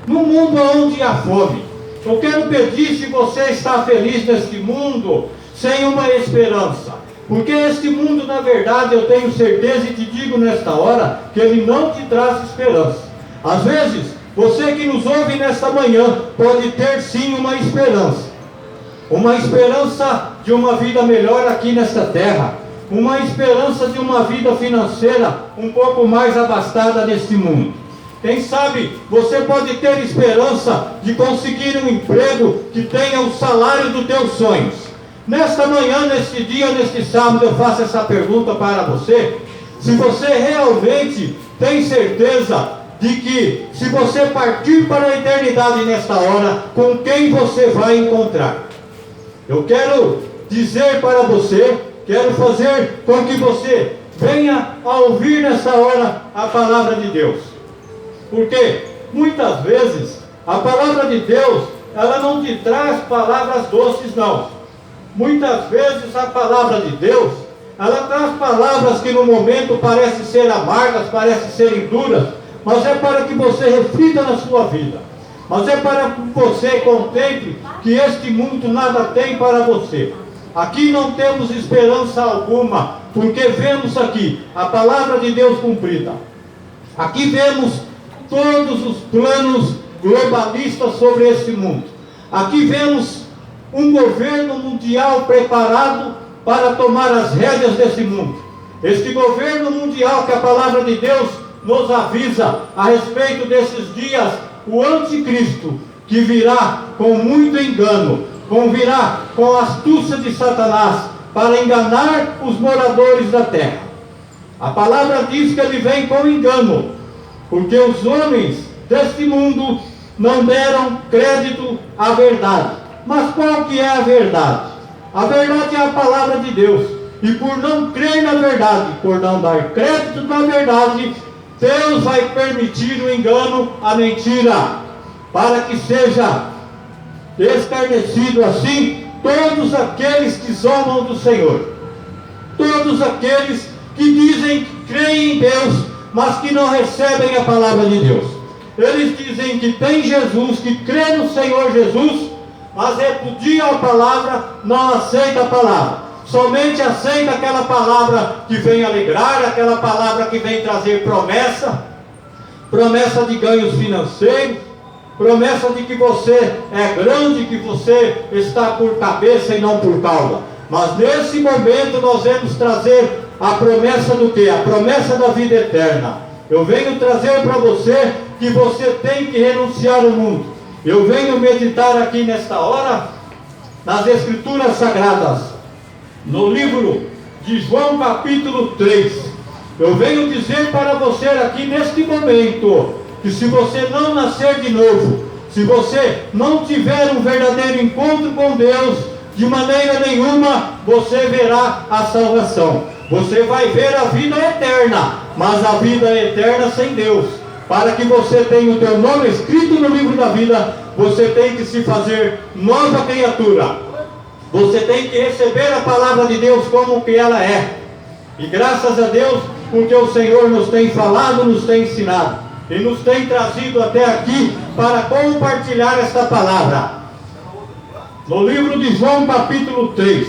num mundo onde há fome. Eu quero pedir se você está feliz neste mundo sem uma esperança. Porque este mundo, na verdade, eu tenho certeza e te digo nesta hora, que ele não te traz esperança. Às vezes, você que nos ouve nesta manhã, pode ter sim uma esperança. Uma esperança de uma vida melhor aqui nesta terra. Uma esperança de uma vida financeira um pouco mais abastada neste mundo. Quem sabe você pode ter esperança de conseguir um emprego que tenha o salário dos teus sonhos. Nesta manhã, neste dia, neste sábado, eu faço essa pergunta para você. Se você realmente tem certeza de que, se você partir para a eternidade nesta hora, com quem você vai encontrar? Eu quero dizer para você, quero fazer com que você venha a ouvir nessa hora a palavra de Deus. Porque muitas vezes a palavra de Deus, ela não te traz palavras doces, não. Muitas vezes a palavra de Deus, ela traz palavras que no momento parecem ser amargas, parecem serem duras, mas é para que você reflita na sua vida. Mas é para que você contemple que este mundo nada tem para você. Aqui não temos esperança alguma, porque vemos aqui a palavra de Deus cumprida. Aqui vemos todos os planos globalistas sobre este mundo. Aqui vemos um governo mundial preparado para tomar as rédeas desse mundo. Este governo mundial que a palavra de Deus nos avisa a respeito desses dias, o anticristo, que virá com muito engano, virá com a astúcia de Satanás, para enganar os moradores da terra. A palavra diz que ele vem com engano, porque os homens deste mundo não deram crédito à verdade. Mas qual que é a verdade? A verdade é a palavra de Deus. E por não crer na verdade, por não dar crédito na verdade, Deus vai permitir o engano, a mentira, para que seja escarnecido assim todos aqueles que zombam do Senhor. Todos aqueles que dizem que creem em Deus, mas que não recebem a palavra de Deus. Eles dizem que tem Jesus, que crê no Senhor Jesus, mas repudia a palavra, não aceita a palavra. Somente aceita aquela palavra que vem alegrar, aquela palavra que vem trazer promessa, promessa de ganhos financeiros, promessa de que você é grande, que você está por cabeça e não por cauda. Mas nesse momento nós vamos trazer a promessa do quê? A promessa da vida eterna. Eu venho trazer para você que você tem que renunciar ao mundo. Eu venho meditar aqui nesta hora nas Escrituras Sagradas, no livro de João capítulo 3. Eu venho dizer para você aqui neste momento, que se você não nascer de novo, se você não tiver um verdadeiro encontro com Deus, de maneira nenhuma você verá a salvação. Você vai ver a vida eterna, mas a vida eterna sem Deus. Para que você tenha o teu nome escrito no livro da vida, você tem que se fazer nova criatura. Você tem que receber a palavra de Deus como que ela é. E graças a Deus, porque o Senhor nos tem falado, nos tem ensinado, e nos tem trazido até aqui para compartilhar esta palavra. No livro de João capítulo 3,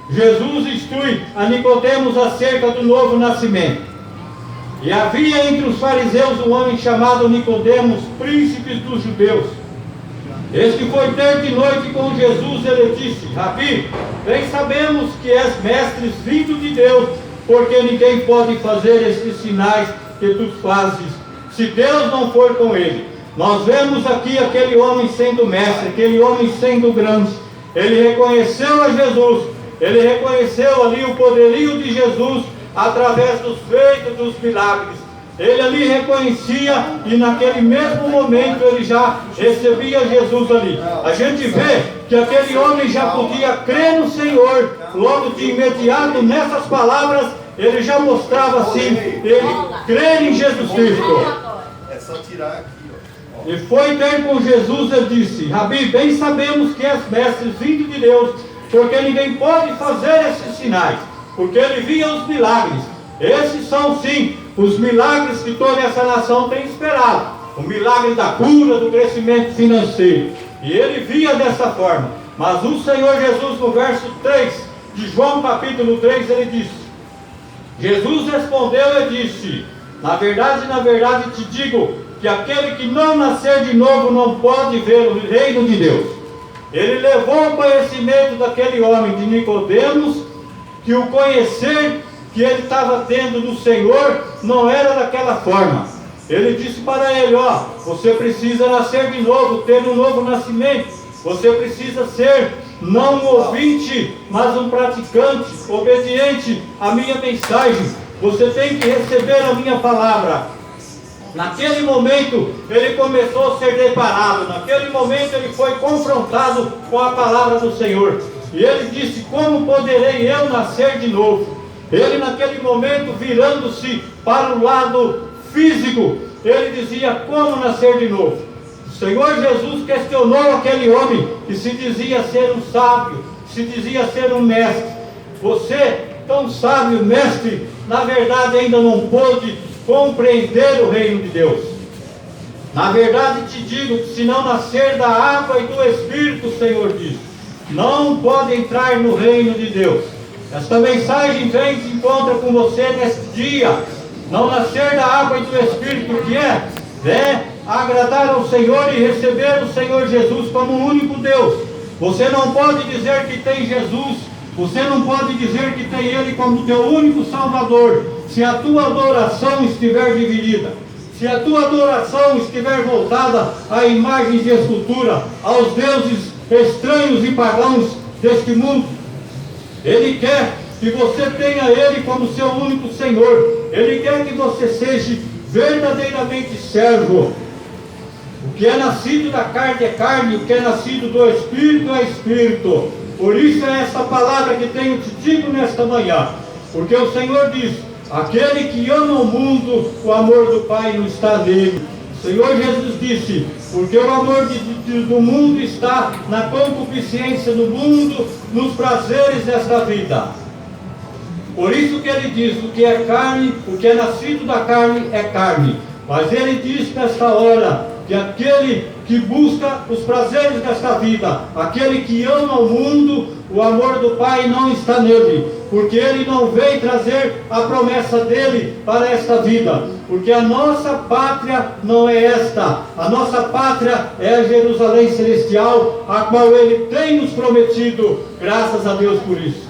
Jesus instrui a Nicodemos acerca do novo nascimento. E havia entre os fariseus um homem chamado Nicodemos, príncipe dos judeus. Este foi ter de noite com Jesus, ele disse: Rabi, bem sabemos que és mestre vindo de Deus, porque ninguém pode fazer estes sinais que tu fazes, se Deus não for com ele. Nós vemos aqui aquele homem sendo mestre, aquele homem sendo grande. Ele reconheceu a Jesus, ele reconheceu ali o poderio de Jesus, através dos feitos, dos milagres. Ele ali reconhecia, e naquele mesmo momento ele já recebia Jesus ali. A gente vê que aquele homem já podia crer no Senhor, logo de imediato nessas palavras, ele já mostrava assim, ele crer em Jesus Cristo. É só tirar aqui, ó. E foi ter com Jesus e disse: Rabi, bem sabemos que és mestre vindo de Deus, porque ninguém pode fazer esses sinais, porque ele via os milagres. Esses são sim os milagres que toda essa nação tem esperado. o milagre da cura, do crescimento financeiro. E ele via dessa forma. Mas o Senhor Jesus, no verso 3 de João capítulo 3, ele disse: Jesus respondeu e disse: na verdade te digo, que aquele que não nascer de novo não pode ver o reino de Deus. Ele levou o conhecimento daquele homem de Nicodemos, que o conhecer que ele estava tendo do Senhor não era daquela forma. Ele disse para ele: ó, você precisa nascer de novo, ter um novo nascimento. Você precisa ser não um ouvinte, mas um praticante, obediente à minha mensagem. Você tem que receber a minha palavra. Naquele momento ele começou a ser deparado, naquele momento ele foi confrontado com a palavra do Senhor. E ele disse: como poderei eu nascer de novo? Ele naquele momento, virando-se para o lado físico, ele dizia: como nascer de novo? O Senhor Jesus questionou aquele homem que se dizia ser um sábio, se dizia ser um mestre. Você, tão sábio, mestre, na verdade ainda não pôde compreender o reino de Deus. Na verdade te digo que se não nascer da água e do Espírito, o Senhor diz, não pode entrar no reino de Deus. Esta mensagem vem e se encontra com você neste dia. Não nascer da água e do Espírito, que é agradar ao Senhor e receber o Senhor Jesus como o único Deus. Você não pode dizer que tem Jesus, você não pode dizer que tem Ele como teu único Salvador, se a tua adoração estiver dividida, se a tua adoração estiver voltada a imagens de escultura, aos deuses estranhos e pagãos deste mundo. Ele quer que você tenha Ele como seu único Senhor. Ele quer que você seja verdadeiramente servo. O que é nascido da carne é carne, o que é nascido do Espírito é Espírito. Por isso é essa palavra que tenho te digo nesta manhã. Porque o Senhor diz: aquele que ama o mundo, o amor do Pai não está nele. O Senhor Jesus disse: porque o amor do mundo está na concupiscência do mundo, nos prazeres desta vida. Por isso que ele diz: o que é carne, o que é nascido da carne é carne. Mas ele diz nesta hora que aquele que busca os prazeres desta vida, aquele que ama o mundo, o amor do Pai não está nele, porque ele não veio trazer a promessa dele para esta vida, porque a nossa pátria não é esta, a nossa pátria é a Jerusalém Celestial, a qual ele tem nos prometido. Graças a Deus por isso.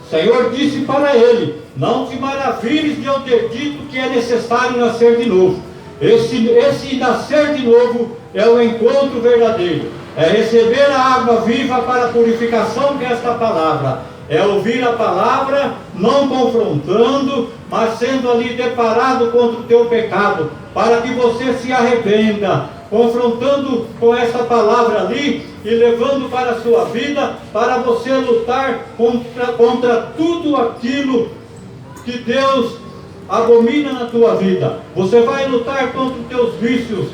O Senhor disse para ele: não te maravilhes de eu ter dito que é necessário nascer de novo. Esse nascer de novo é o encontro verdadeiro, é receber a água viva para a purificação desta palavra, é ouvir a palavra, não confrontando, mas sendo ali deparado contra o teu pecado, para que você se arrependa, confrontando com essa palavra ali e levando para a sua vida, para você lutar contra tudo aquilo que Deus abomina na tua vida. Você vai lutar contra os teus vícios,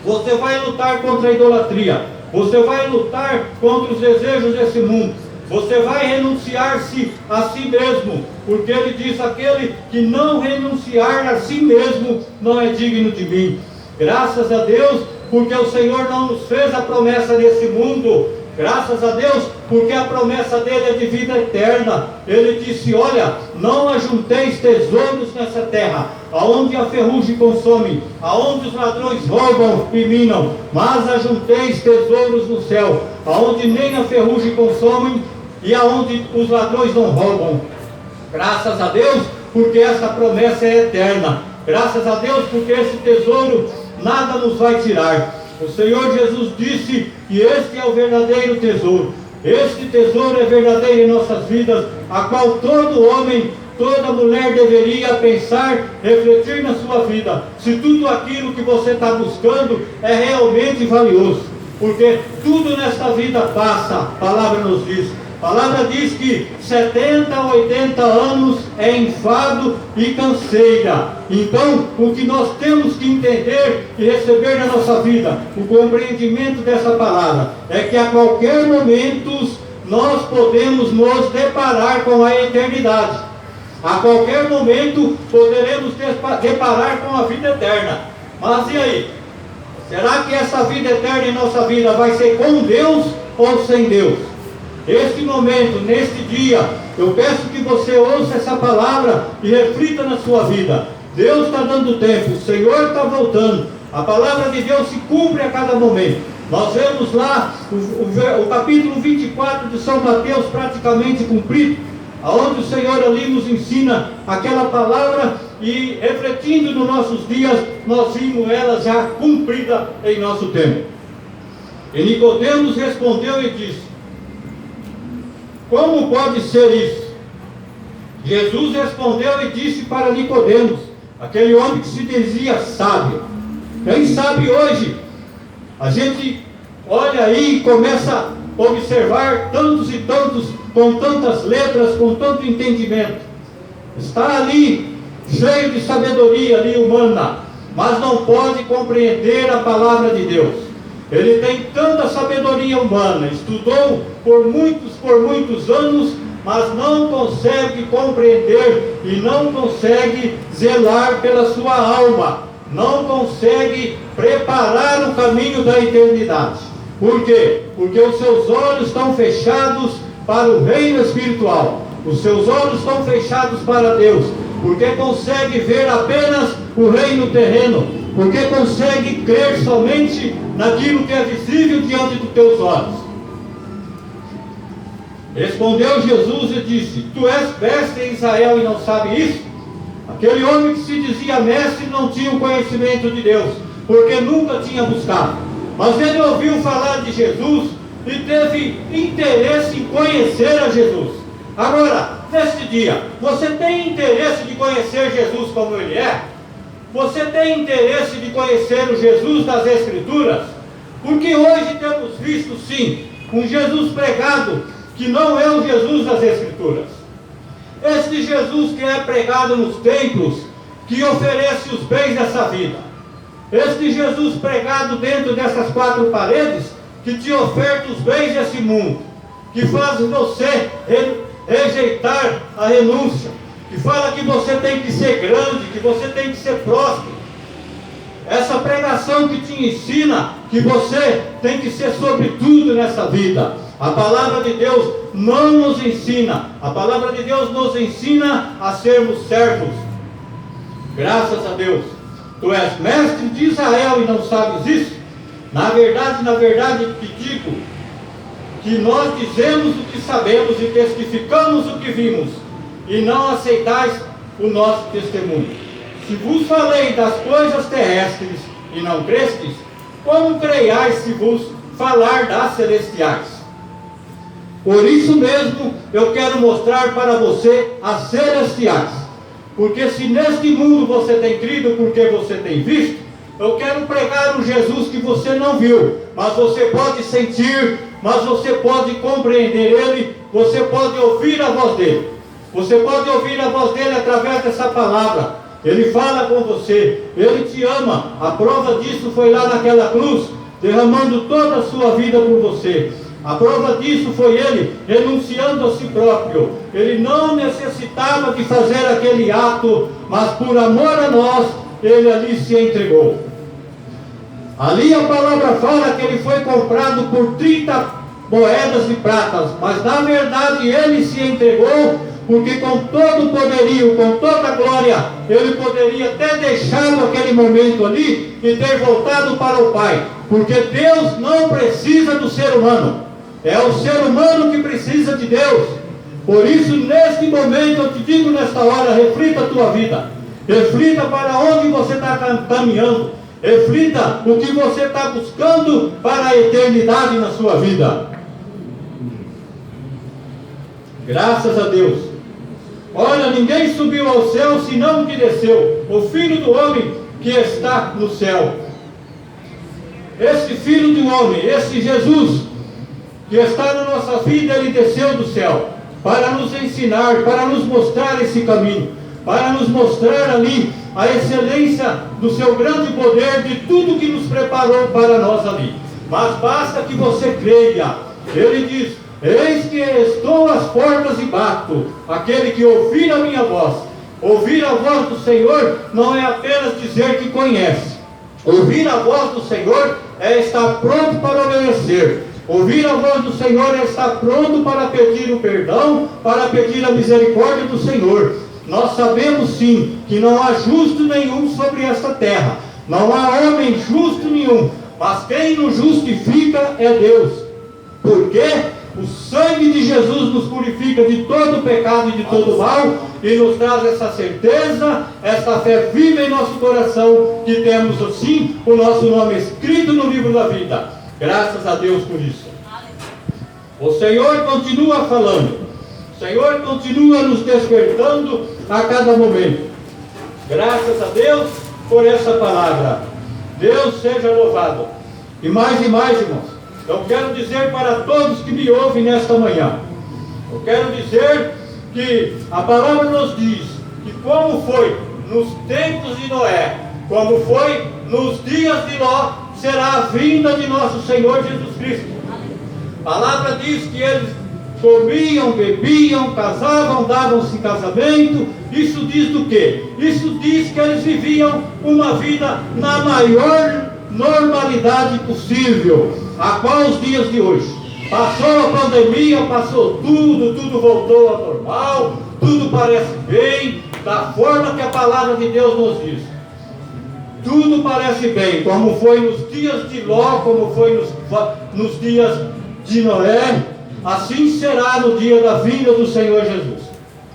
você vai lutar contra a idolatria, você vai lutar contra os desejos desse mundo, você vai renunciar-se a si mesmo, porque ele diz: aquele que não renunciar a si mesmo não é digno de mim. Graças a Deus, porque o Senhor não nos fez a promessa nesse mundo. Graças a Deus, porque a promessa dele é de vida eterna. Ele disse: olha, não ajunteis tesouros nessa terra, aonde a ferrugem consome, aonde os ladrões roubam e minam, mas ajunteis tesouros no céu, aonde nem a ferrugem consome e aonde os ladrões não roubam. Graças a Deus, porque essa promessa é eterna. Graças a Deus, porque esse tesouro nada nos vai tirar. O Senhor Jesus disse que este é o verdadeiro tesouro. Este tesouro é verdadeiro em nossas vidas, a qual todo homem, toda mulher deveria pensar, refletir na sua vida, se tudo aquilo que você está buscando é realmente valioso. Porque tudo nesta vida passa, a palavra nos diz. A palavra diz que 70 a 80 anos é enfado e canseira. Então, o que nós temos que entender e receber na nossa vida, o compreendimento dessa palavra, é que a qualquer momento nós podemos nos deparar com a eternidade. A qualquer momento poderemos deparar com a vida eterna. Mas e aí? Será que essa vida eterna em nossa vida vai ser com Deus ou sem Deus? Este momento, neste dia, eu peço que você ouça essa palavra e reflita na sua vida. Deus está dando tempo, o Senhor está voltando. A palavra de Deus se cumpre a cada momento. Nós vemos lá o capítulo 24 de São Mateus praticamente cumprido, aonde o Senhor ali nos ensina aquela palavra e refletindo nos nossos dias, nós vimos ela já cumprida em nosso tempo. E Nicodemos respondeu e disse: como pode ser isso? Jesus respondeu e disse para Nicodemos, aquele homem que se dizia sábio. Quem sabe hoje, a gente olha aí e começa a observar tantos e tantos, com tantas letras, com tanto entendimento. Está ali, cheio de sabedoria ali humana, mas não pode compreender a palavra de Deus. Ele tem tanta sabedoria humana, estudou por muitos anos, mas não consegue compreender e não consegue zelar pela sua alma, não consegue preparar o caminho da eternidade. Por quê? Porque os seus olhos estão fechados para o reino espiritual, os seus olhos estão fechados para Deus, porque consegue ver apenas o reino terreno, porque consegue crer somente naquilo que é visível diante dos teus olhos. Respondeu Jesus e disse: tu és mestre em Israel e não sabe isso? Aquele homem que se dizia mestre não tinha o conhecimento de Deus, porque nunca tinha buscado. Mas ele ouviu falar de Jesus e teve interesse em conhecer a Jesus. Agora, neste dia, você tem interesse de conhecer Jesus como Ele é? Você tem interesse de conhecer o Jesus das Escrituras? Porque hoje temos visto sim, um Jesus pregado que não é o Jesus das Escrituras. Este Jesus que é pregado nos templos, que oferece os bens dessa vida. Este Jesus pregado dentro dessas quatro paredes, que te oferta os bens desse mundo, que faz você rejeitar a renúncia, que fala que você tem que ser grande, que você tem que ser próspero. Essa pregação que te ensina que você tem que ser sobre tudo nessa vida. A palavra de Deus não nos ensina. A palavra de Deus nos ensina a sermos servos. Graças a Deus. Tu és mestre de Israel e não sabes isso? Na verdade te digo que nós dizemos o que sabemos e testificamos o que vimos, e não aceitais o nosso testemunho. Se vos falei das coisas terrestres e não crestes, como creiais se vos falar das celestiais? Por isso mesmo eu quero mostrar para você as celestiais, porque se neste mundo você tem crido porque você tem visto, eu quero pregar um Jesus que você não viu, mas você pode sentir, mas você pode compreender Ele, você pode ouvir a voz dEle. Você pode ouvir a voz dEle através dessa palavra. Ele fala com você, Ele te ama. A prova disso foi lá naquela cruz, derramando toda a sua vida por você. A prova disso foi Ele renunciando a si próprio. Ele não necessitava de fazer aquele ato, mas por amor a nós, Ele ali se entregou. Ali a palavra fala que Ele foi comprado por 30 moedas de pratas, mas na verdade Ele se entregou, porque com todo o poderio, com toda a glória, Ele poderia ter deixado aquele momento ali e ter voltado para o Pai, porque Deus não precisa do ser humano, é o ser humano que precisa de Deus. Por isso, neste momento, eu te digo nesta hora, reflita a tua vida, reflita para onde você está caminhando, reflita o que você está buscando para a eternidade na sua vida. Graças a Deus. Olha, ninguém subiu ao céu senão o que desceu, o Filho do Homem que está no céu. Esse Filho do Homem, esse Jesus que está na nossa vida, Ele desceu do céu para nos ensinar, para nos mostrar esse caminho, para nos mostrar ali a excelência do seu grande poder, de tudo que nos preparou para nós ali. Mas basta que você creia. Ele diz: eis que estou às portas e bato. Aquele que ouvir a minha voz. Ouvir a voz do Senhor não é apenas dizer que conhece. Ouvir a voz do Senhor é estar pronto para obedecer. Ouvir a voz do Senhor é estar pronto para pedir o perdão, para pedir a misericórdia do Senhor. Nós sabemos sim que não há justo nenhum sobre esta terra, não há homem justo nenhum, mas quem nos justifica é Deus. Porque o sangue de Jesus nos purifica de todo pecado e de todo mal, e nos traz essa certeza, essa fé viva em nosso coração, que temos assim o nosso nome escrito no livro da vida. Graças a Deus por isso. O Senhor continua falando, o Senhor continua nos despertando a cada momento. Graças a Deus por essa palavra. Deus seja louvado. E mais, irmãos, eu quero dizer para todos que me ouvem nesta manhã, eu quero dizer que a palavra nos diz que como foi nos tempos de Noé, como foi nos dias de Ló, será a vinda de nosso Senhor Jesus Cristo. A palavra diz que eles comiam, bebiam, casavam, davam-se em casamento. Isso diz do quê? Isso diz que eles viviam uma vida na maior normalidade possível, a qual os dias de hoje. Passou a pandemia, passou tudo voltou ao normal, tudo parece bem, da forma que a palavra de Deus nos diz. Tudo parece bem, como foi nos dias de Ló, como foi nos dias de Noé, assim será no dia da vinda do Senhor Jesus.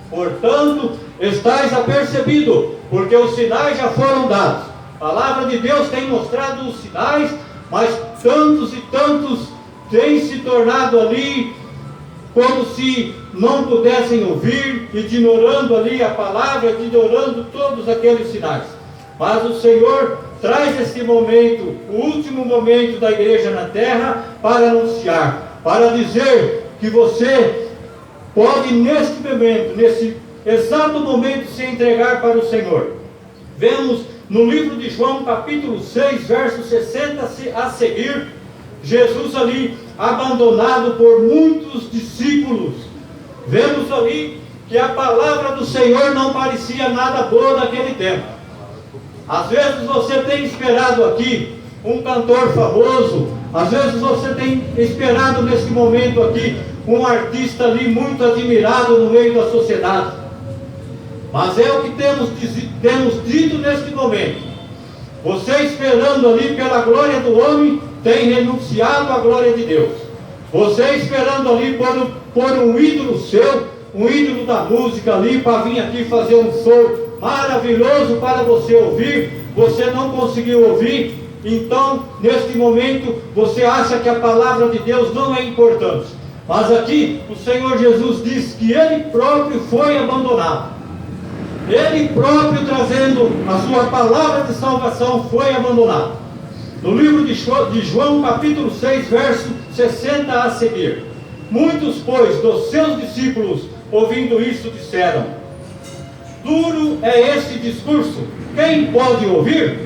Portanto, estáis apercebido, porque os sinais já foram dados. A palavra de Deus tem mostrado os sinais, mas tantos e tantos têm se tornado ali como se não pudessem ouvir, ignorando ali a palavra, ignorando todos aqueles sinais. Mas o Senhor traz esse momento, o último momento da igreja na terra, para anunciar, para dizer que você pode neste momento, nesse exato momento, se entregar para o Senhor. Vemos no livro de João, capítulo 6, verso 60 a seguir, Jesus ali abandonado por muitos discípulos. Vemos ali que a palavra do Senhor não parecia nada boa naquele tempo. Às vezes você tem esperado aqui um cantor famoso, às vezes você tem esperado nesse momento aqui um artista ali muito admirado no meio da sociedade. Mas é o que temos dito neste momento. Você esperando ali pela glória do homem, tem renunciado à glória de Deus. Você esperando ali por um ídolo seu, um ídolo da música ali, para vir aqui fazer um show maravilhoso para você ouvir, você não conseguiu ouvir, então neste momento você acha que a palavra de Deus não é importante. Mas aqui o Senhor Jesus diz que Ele próprio foi abandonado. Ele próprio, trazendo a sua palavra de salvação, foi abandonado. No livro de João, capítulo 6, verso 60 a seguir. Muitos, pois, dos seus discípulos, ouvindo isso, disseram: duro é este discurso, quem pode ouvir?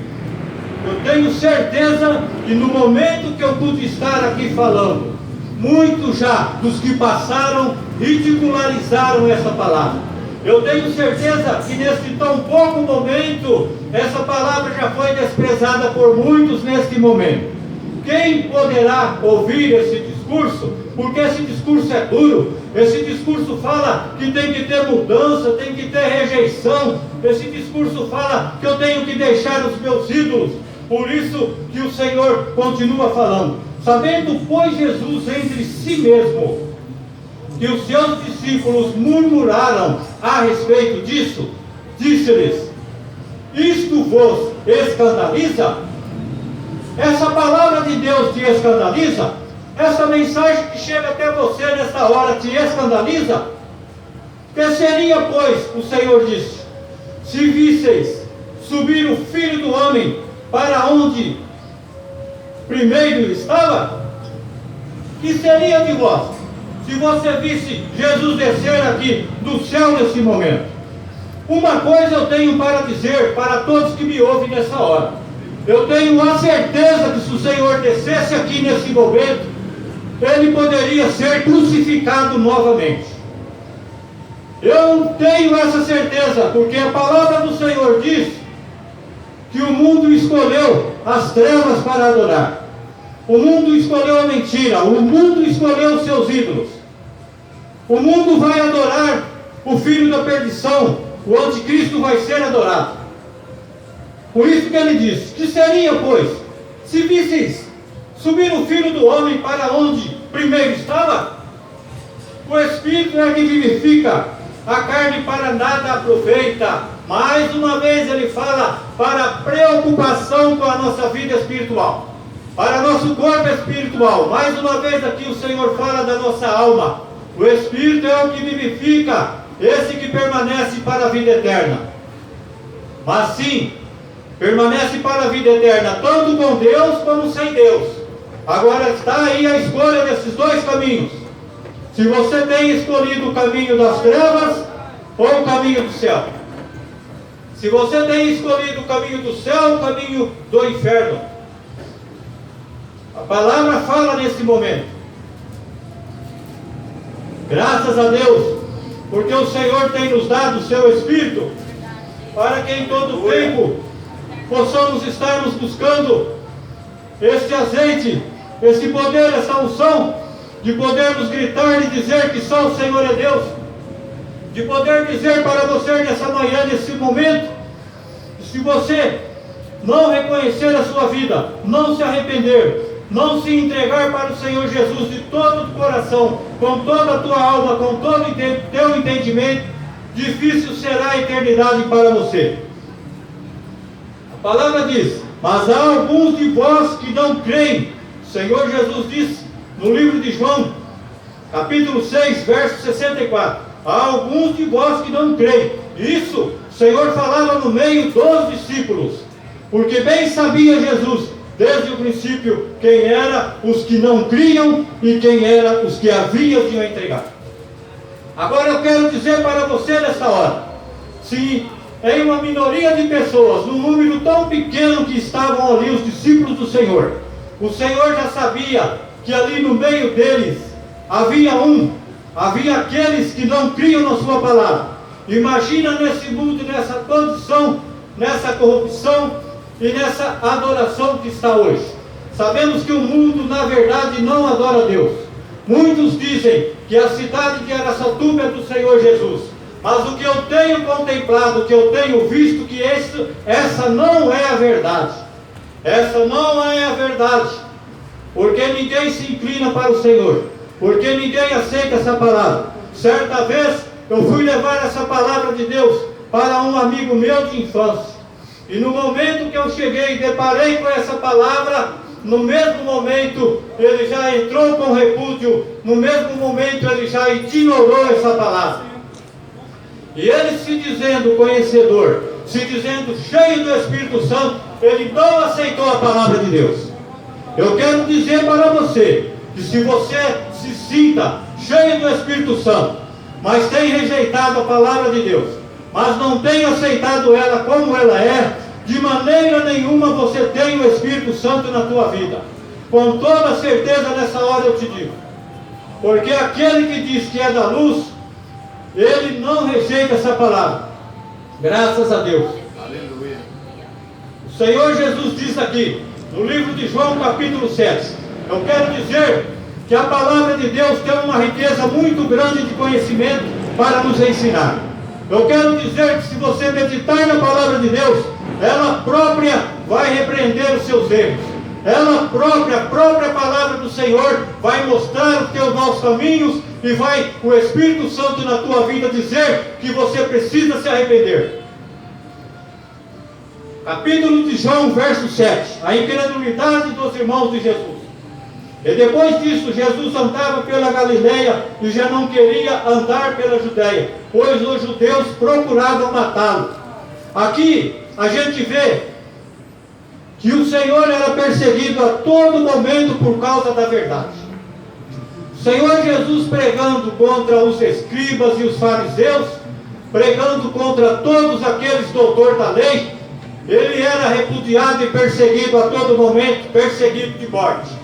Eu tenho certeza que no momento que eu pude estar aqui falando, muitos já dos que passaram ridicularizaram essa palavra. Eu tenho certeza que neste tão pouco momento, essa palavra já foi desprezada por muitos neste momento. Quem poderá ouvir esse discurso? Porque esse discurso é duro, esse discurso fala que tem que ter mudança, tem que ter rejeição, esse discurso fala que eu tenho que deixar os meus ídolos. Por isso que o Senhor continua falando. Sabendo, pois, Jesus entre si mesmo, que os seus discípulos murmuraram a respeito disso, disse-lhes: isto vos escandaliza? Essa palavra de Deus te escandaliza? Essa mensagem que chega até você nesta hora te escandaliza? Que seria, pois, o Senhor disse, se visseis subir o Filho do Homem para onde primeiro estava? Que seria de vós se você visse Jesus descer aqui do céu nesse momento? Uma coisa eu tenho para dizer para todos que me ouvem nessa hora. Eu tenho a certeza que se o Senhor descesse aqui nesse momento, Ele poderia ser crucificado novamente. Eu tenho essa certeza, porque a palavra do Senhor diz que o mundo escolheu as trevas para adorar. O mundo escolheu a mentira, o mundo escolheu os seus ídolos. O mundo vai adorar o filho da perdição, o anticristo vai ser adorado. Por isso que ele diz: que seria, pois, se visseis subir o filho do homem para onde primeiro estava? O Espírito é que vivifica, a carne para nada aproveita. Mais uma vez ele fala para preocupação com a nossa vida espiritual, para nosso corpo espiritual. Mais uma vez aqui o Senhor fala da nossa alma. O Espírito é o que vivifica, esse que permanece para a vida eterna. Mas sim, permanece para a vida eterna, tanto com Deus como sem Deus. Agora está aí a escolha desses dois caminhos. Se você tem escolhido o caminho das trevas ou o caminho do céu. Se você tem escolhido o caminho do céu ou o caminho do inferno. A palavra fala nesse momento. Graças a Deus, porque o Senhor tem nos dado o seu Espírito, para que em todo tempo possamos estarmos buscando este azeite, esse poder, essa unção, de podermos gritar e dizer que só o Senhor é Deus, de poder dizer para você nessa manhã, nesse momento, se você não reconhecer a sua vida, não se arrepender, não se entregar para o Senhor Jesus de todo o coração, com toda a tua alma, com todo o teu entendimento, difícil será a eternidade para você. A palavra diz: mas há alguns de vós que não creem. O Senhor Jesus disse no livro de João, capítulo 6, verso 64, há alguns de vós que não creem. Isso o Senhor falava no meio dos discípulos, porque bem sabia Jesus desde o princípio quem eram os que não criam e quem eram os que haviam de o entregar. Agora eu quero dizer para você nessa hora, se em uma minoria de pessoas, num número tão pequeno que estavam ali os discípulos do Senhor, o Senhor já sabia que ali no meio deles havia aqueles que não criam na sua palavra. Imagina nesse mundo, nessa condição, nessa corrupção e nessa adoração que está hoje. Sabemos que o mundo na verdade não adora a Deus. Muitos dizem que a cidade de Araçatuba é do Senhor Jesus, mas o que eu tenho contemplado, o que eu tenho visto, que essa não é a verdade. Essa não é a verdade, porque ninguém se inclina para o Senhor, porque ninguém aceita essa palavra. Certa vez eu fui levar essa palavra de Deus para um amigo meu de infância, e no momento que eu cheguei e deparei com essa palavra, no mesmo momento ele já entrou com repúdio, no mesmo momento ele já ignorou essa palavra. E ele, se dizendo conhecedor, se dizendo cheio do Espírito Santo, ele não aceitou a palavra de Deus. Eu quero dizer para você, que se você se sinta cheio do Espírito Santo, mas tem rejeitado a palavra de Deus, mas não tem aceitado ela como ela é, de maneira nenhuma você tem o Espírito Santo na tua vida. Com toda certeza nessa hora eu te digo, porque aquele que diz que é da luz, ele não rejeita essa palavra. Graças a Deus. Aleluia. O Senhor Jesus diz aqui, no livro de João capítulo 7, eu quero dizer que a palavra de Deus tem uma riqueza muito grande de conhecimento para nos ensinar. Eu quero dizer que se você meditar na palavra de Deus, ela própria vai repreender os seus erros. Ela própria, a própria palavra do Senhor vai mostrar os teus maus caminhos e vai o Espírito Santo na tua vida dizer que você precisa se arrepender. Capítulo de João, verso 7, a incredulidade dos irmãos de Jesus. E depois disso, Jesus andava pela Galileia e já não queria andar pela Judeia, pois os judeus procuravam matá-lo. Aqui a gente vê que o Senhor era perseguido a todo momento por causa da verdade. O Senhor Jesus pregando contra os escribas e os fariseus, pregando contra todos aqueles doutores da lei, ele era repudiado e perseguido a todo momento, perseguido de morte.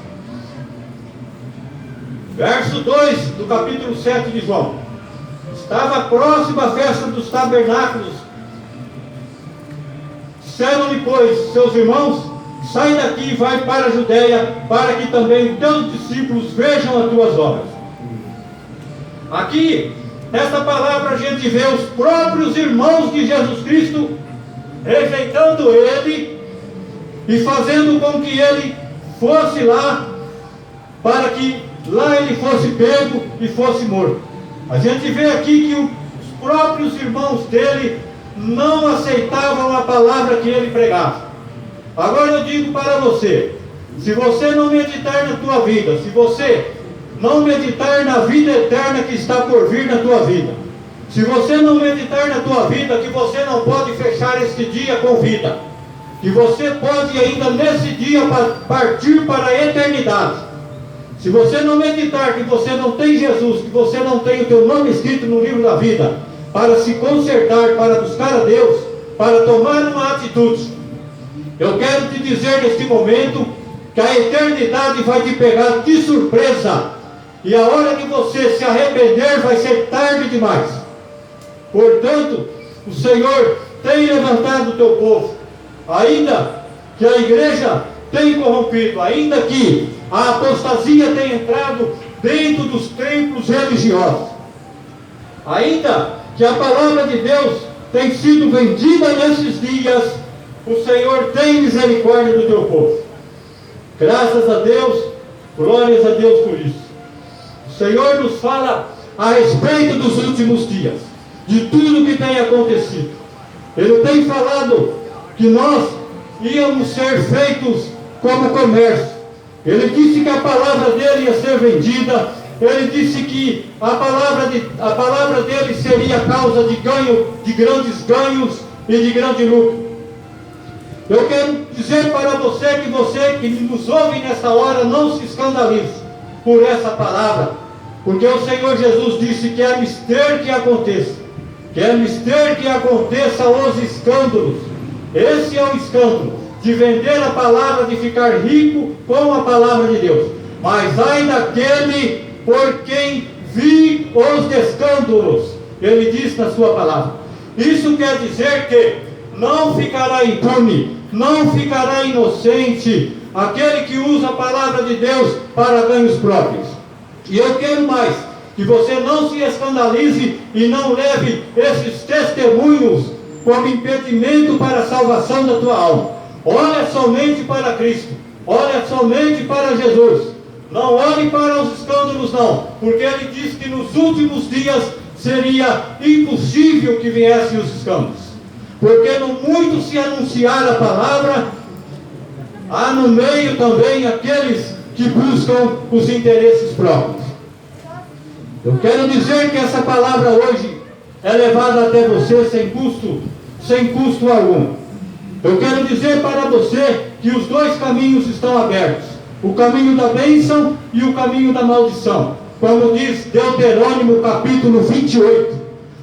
Verso 2 do capítulo 7 de João. Estava próxima a festa dos tabernáculos. Disseram-lhe, pois, seus irmãos, sai daqui e vai para a Judéia, para que também os teus discípulos vejam as tuas obras. Aqui, nesta palavra, a gente vê os próprios irmãos de Jesus Cristo rejeitando ele e fazendo com que ele fosse lá, para que lá ele fosse pego e fosse morto. A gente vê aqui que os próprios irmãos dele não aceitavam a palavra que ele pregava. Agora eu digo para você, se você não meditar na tua vida, se você não meditar na vida eterna que está por vir na tua vida, se você não meditar na tua vida que você não pode fechar este dia com vida, que você pode ainda nesse dia partir para a eternidade, se você não meditar que você não tem Jesus, que você não tem o teu nome escrito no livro da vida, para se consertar, para buscar a Deus, para tomar uma atitude, eu quero te dizer neste momento que a eternidade vai te pegar de surpresa, e a hora que você se arrepender vai ser tarde demais. Portanto, o Senhor tem levantado o teu povo, ainda que a igreja tenha corrompido, ainda que a apostasia tenha entrado dentro dos templos religiosos, ainda que a palavra de Deus tenha sido vendida nesses dias, o Senhor tem misericórdia do teu povo. Graças a Deus, glórias a Deus por isso. O Senhor nos fala a respeito dos últimos dias, de tudo que tem acontecido. Ele tem falado que nós íamos ser feitos como comércio. Ele disse que a palavra dele ia ser vendida. Ele disse que a palavra dele seria causa de ganho, de grandes ganhos e de grande lucro. Eu quero dizer para você que nos ouve nessa hora, não se escandalize por essa palavra, porque o Senhor Jesus disse que é mister que aconteça, os escândalos. Esse é o escândalo, de vender a palavra, de ficar rico com a palavra de Deus. Mas ai daquele por quem vi os escândalos, ele diz na sua palavra. Isso quer dizer que não ficará impune, não ficará inocente aquele que usa a palavra de Deus para ganhos próprios. E eu quero mais, que você não se escandalize e não leve esses testemunhos como impedimento para a salvação da tua alma. Olha somente para Cristo, olha somente para Jesus. Não olhe para os escândalos não, porque ele diz que nos últimos dias seria impossível que viessem os escândalos. Porque no muito se anunciar a palavra, há no meio também aqueles que buscam os interesses próprios. Eu quero dizer que essa palavra hoje é levada até você sem custo algum. Eu quero dizer para você que os dois caminhos estão abertos, o caminho da bênção e o caminho da maldição, como diz Deuteronômio capítulo 28.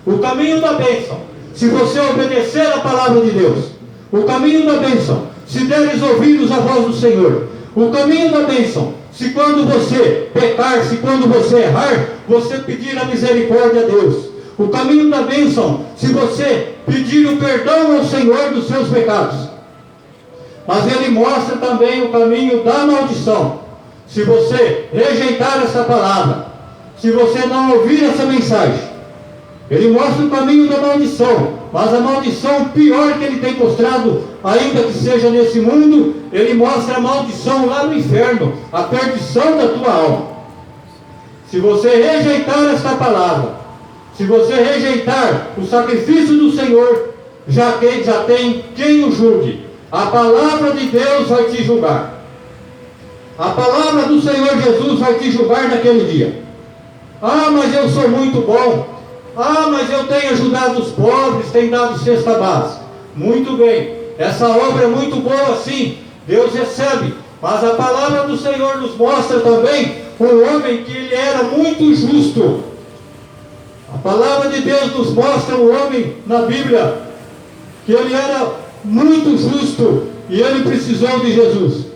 O caminho da bênção, se você obedecer a palavra de Deus. O caminho da bênção, se deres ouvidos à voz do Senhor. O caminho da bênção, se quando você pecar, se quando você errar, você pedir a misericórdia a Deus. O caminho da bênção, se você pedir o perdão ao Senhor dos seus pecados. Mas ele mostra também o caminho da maldição. Se você rejeitar essa palavra, se você não ouvir essa mensagem, ele mostra o caminho da maldição, mas a maldição pior que ele tem mostrado, ainda que seja nesse mundo, ele mostra a maldição lá no inferno, a perdição da tua alma. Se você rejeitar esta palavra, se você rejeitar o sacrifício do Senhor, já tem quem o julgue. A palavra de Deus vai te julgar. A palavra do Senhor Jesus vai te julgar naquele dia. Ah, mas eu sou muito bom. Ah, mas eu tenho ajudado os pobres, tenho dado cesta básica. Muito bem, essa obra é muito boa sim, Deus recebe. Mas a palavra do Senhor nos mostra também um homem que ele era muito justo. A palavra de Deus nos mostra um homem na Bíblia que ele era muito justo e ele precisou de Jesus.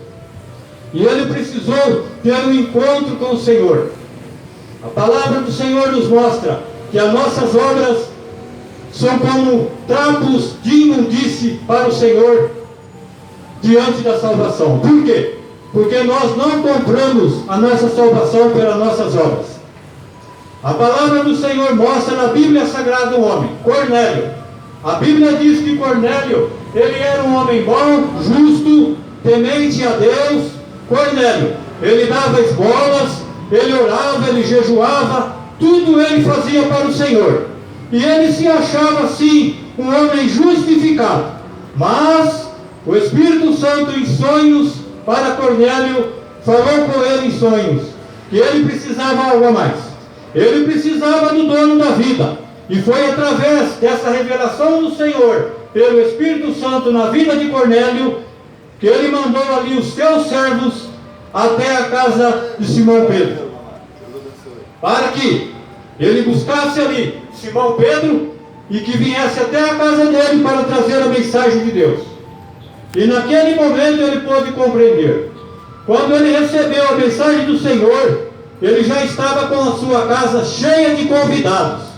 E ele precisou ter um encontro com o Senhor. A palavra do Senhor nos mostra que as nossas obras são como trapos de imundície para o Senhor. diante da salvação. Por quê? Porque nós não compramos a nossa salvação pelas nossas obras. A palavra do Senhor mostra na Bíblia Sagrada um homem, Cornélio. A Bíblia diz que Cornélio, ele era um homem bom, justo, temente a Deus. Cornélio, ele dava esmolas, ele orava, ele jejuava, tudo ele fazia para o Senhor. E ele se achava assim, um homem justificado. Mas o Espírito Santo em sonhos para Cornélio falou com ele em sonhos que ele precisava algo a mais. Ele precisava do dono da vida. E foi através dessa revelação do Senhor, pelo Espírito Santo na vida de Cornélio, que ele mandou ali os seus servos até a casa de Simão Pedro, para que ele buscasse ali Simão Pedro e que viesse até a casa dele para trazer a mensagem de Deus. E naquele momento ele pôde compreender. Quando ele recebeu a mensagem do Senhor, ele já estava com a sua casa cheia de convidados.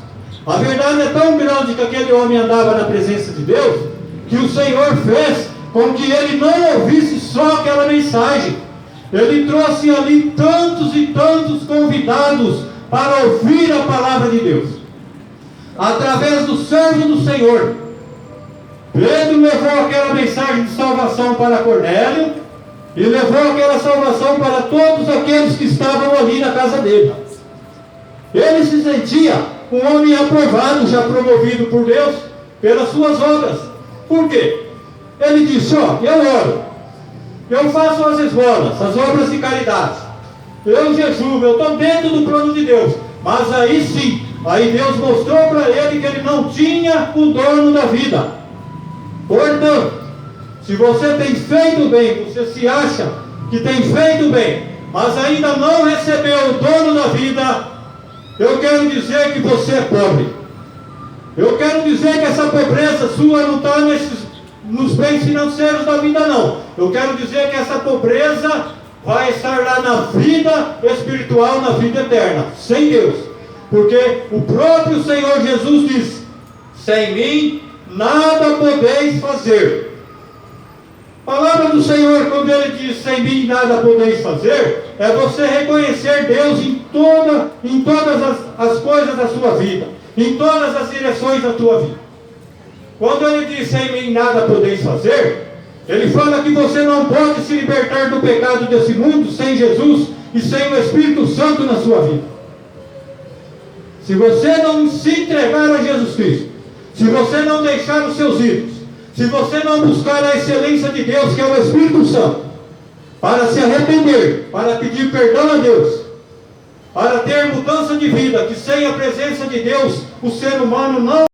A verdade é tão grande que aquele homem andava na presença de Deus, que o Senhor fez com que ele não ouvisse só aquela mensagem. Ele trouxe ali tantos e tantos convidados para ouvir a palavra de Deus. Através do servo do Senhor, Pedro levou aquela mensagem de salvação para Cornélio e levou aquela salvação para todos aqueles que estavam ali na casa dele. Ele se sentia um homem aprovado, já promovido por Deus pelas suas obras. Por quê? Ele disse: ó, eu oro, eu faço as esmolas, as obras de caridade, eu jejuo, eu estou dentro do plano de Deus. Mas aí sim, aí Deus mostrou para ele que ele não tinha o dono da vida. Portanto, se você tem feito bem, você se acha que tem feito bem, mas ainda não recebeu o dono da vida, eu quero dizer que você é pobre. Eu quero dizer que essa pobreza sua não está nos bens financeiros da vida, não. Eu quero dizer que essa pobreza vai estar lá na vida espiritual, na vida eterna, sem Deus. Porque o próprio Senhor Jesus diz: sem mim nada podeis fazer. A palavra do Senhor, quando ele diz sem mim nada podeis fazer, é você reconhecer Deus em todas as coisas da sua vida, em todas as direções da tua vida. Quando ele diz sem mim nada podeis fazer, ele fala que você não pode se libertar do pecado desse mundo sem Jesus e sem o Espírito Santo na sua vida. Se você não se entregar a Jesus Cristo, se você não deixar os seus ídolos, se você não buscar a excelência de Deus, que é o Espírito Santo, para se arrepender, para pedir perdão a Deus, para ter mudança de vida, que sem a presença de Deus, o ser humano não